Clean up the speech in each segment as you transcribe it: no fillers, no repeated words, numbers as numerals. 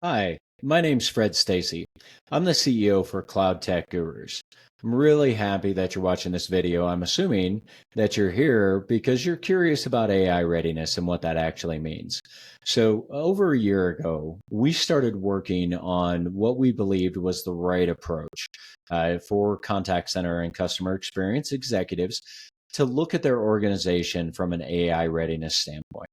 Hi, my name's Fred Stacy. I'm the CEO for Cloud Tech Gurus. I'm really happy that you're watching this video. I'm assuming that you're here because you're curious about AI readiness and what that actually means. So, over a year ago, we started working on what we believed was the right approach for contact center and customer experience executives to look at their organization from an AI readiness standpoint.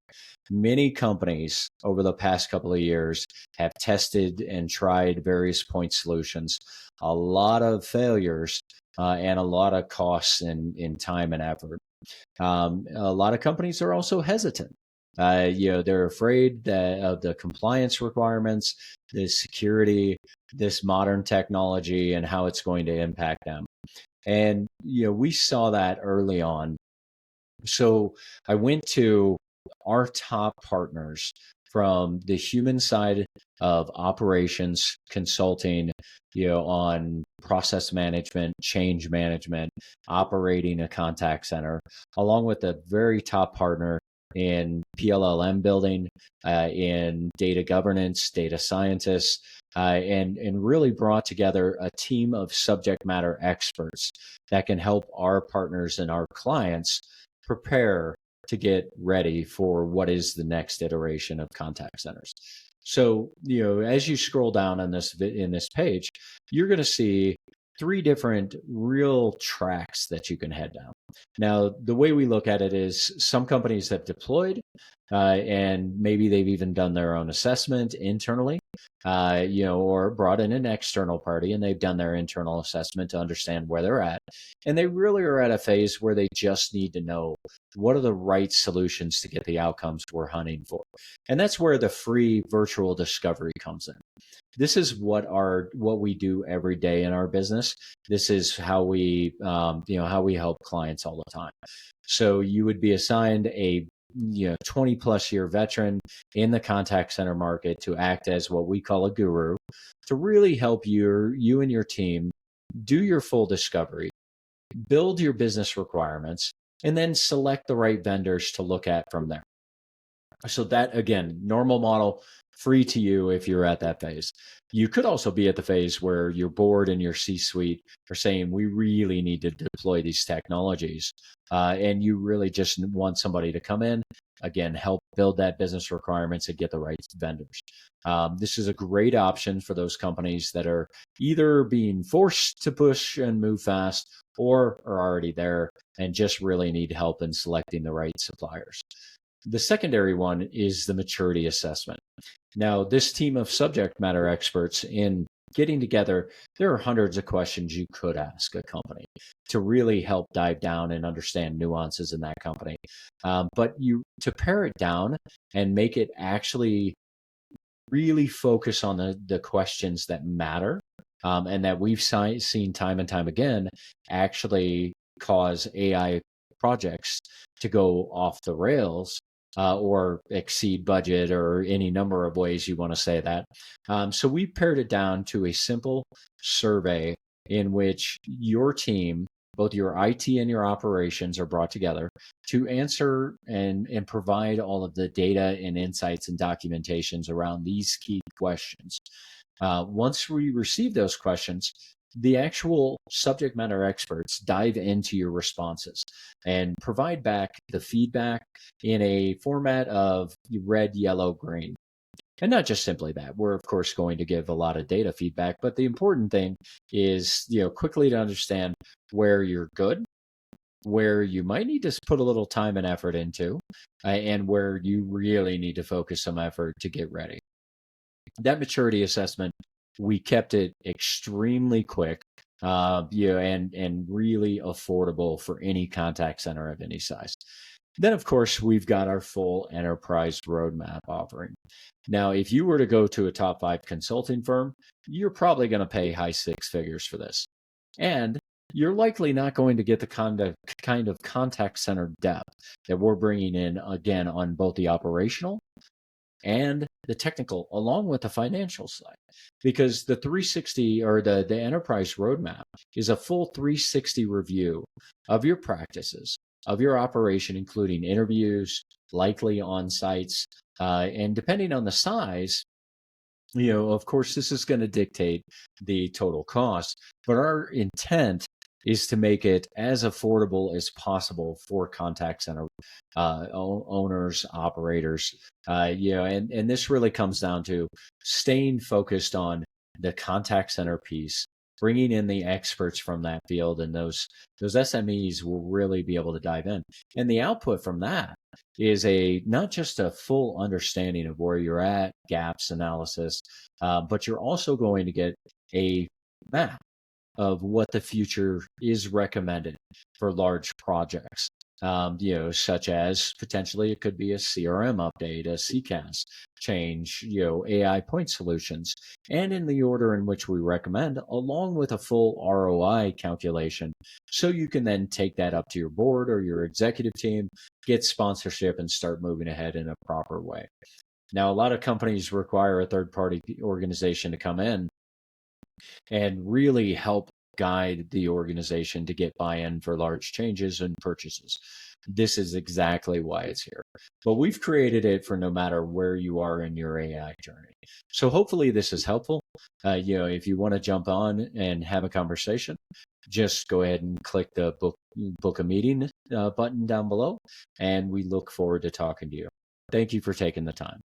Many companies over the past couple of years have tested and tried various point solutions, a lot of failures, and a lot of costs in time and effort. A lot of companies are also hesitant. They're afraid that of the compliance requirements, the security, this modern technology, and how it's going to impact them. And we saw that early on. So I went to our top partners from the human side of operations consulting, on process management, change management, operating a contact center, along with a very top partner in PLLM building, in data governance, data scientists, and really brought together a team of subject matter experts that can help our partners and our clients prepare to get ready for what is the next iteration of contact centers. So, as you scroll down on this in this page, you're going to see three different real tracks that you can head down. Now, the way we look at it is some companies have deployed, and maybe they've even done their own assessment internally, or brought in an external party and they've done their internal assessment to understand where they're at. And they really are at a phase where they just need to know what are the right solutions to get the outcomes we're hunting for. And that's where the free virtual discovery comes in. This is what we do every day in our business. This is how how we help clients all the time. So you would be assigned a 20 plus year veteran in the contact center market to act as what we call a guru to really help you and your team do your full discovery, build your business requirements, and then select the right vendors to look at from there. So that, again, normal model, free to you if you're at that phase. You could also be at the phase where your board and your C-suite are saying, we really need to deploy these technologies. And you really just want somebody to come in, again, help build that business requirements and get the right vendors. This is a great option for those companies that are either being forced to push and move fast or are already there and just really need help in selecting the right suppliers. The secondary one is the maturity assessment. Now, this team of subject matter experts in getting together, there are hundreds of questions you could ask a company to really help dive down and understand nuances in that company. But to pare it down and make it actually really focus on the questions that matter, and that we've seen time and time again actually cause AI projects to go off the rails, or exceed budget, or any number of ways you want to say that. So we pared it down to a simple survey in which your team, both your IT and your operations, are brought together to answer and provide all of the data and insights and documentations around these key questions. Once we receive those questions, the actual subject matter experts dive into your responses and provide back the feedback in a format of red, yellow, green. And not just simply that. We're, of course, going to give a lot of data feedback, but the important thing is, quickly to understand where you're good, where you might need to put a little time and effort into, and where you really need to focus some effort to get ready. That maturity assessment, we kept it extremely quick, and really affordable for any contact center of any size. Then, of course, we've got our full enterprise roadmap offering. Now, if you were to go to a top 5 consulting firm, you're probably going to pay high 6 figures for this. And you're likely not going to get the kind of contact center depth that we're bringing in, again, on both the operational and the technical, along with the financial side, because the 360, or the enterprise roadmap, is a full 360 review of your practices, of your operation, including interviews, likely on sites, and depending on the size, Of course, this is going to dictate the total cost, but our intent is to make it as affordable as possible for contact center owners, operators. And this really comes down to staying focused on the contact center piece, bringing in the experts from that field, and those SMEs will really be able to dive in. And the output from that is a not just a full understanding of where you're at, gaps analysis, but you're also going to get a map of what the future is recommended for large projects. Such as potentially it could be a CRM update, a CCAS change, AI point solutions, and in the order in which we recommend, along with a full ROI calculation. So you can then take that up to your board or your executive team, get sponsorship, and start moving ahead in a proper way. Now, a lot of companies require a third party organization to come in and really help guide the organization to get buy-in for large changes and purchases. This is exactly why it's here. But we've created it for no matter where you are in your AI journey. So hopefully this is helpful. If you want to jump on and have a conversation, just go ahead and click the book a meeting button down below, and we look forward to talking to you. Thank you for taking the time.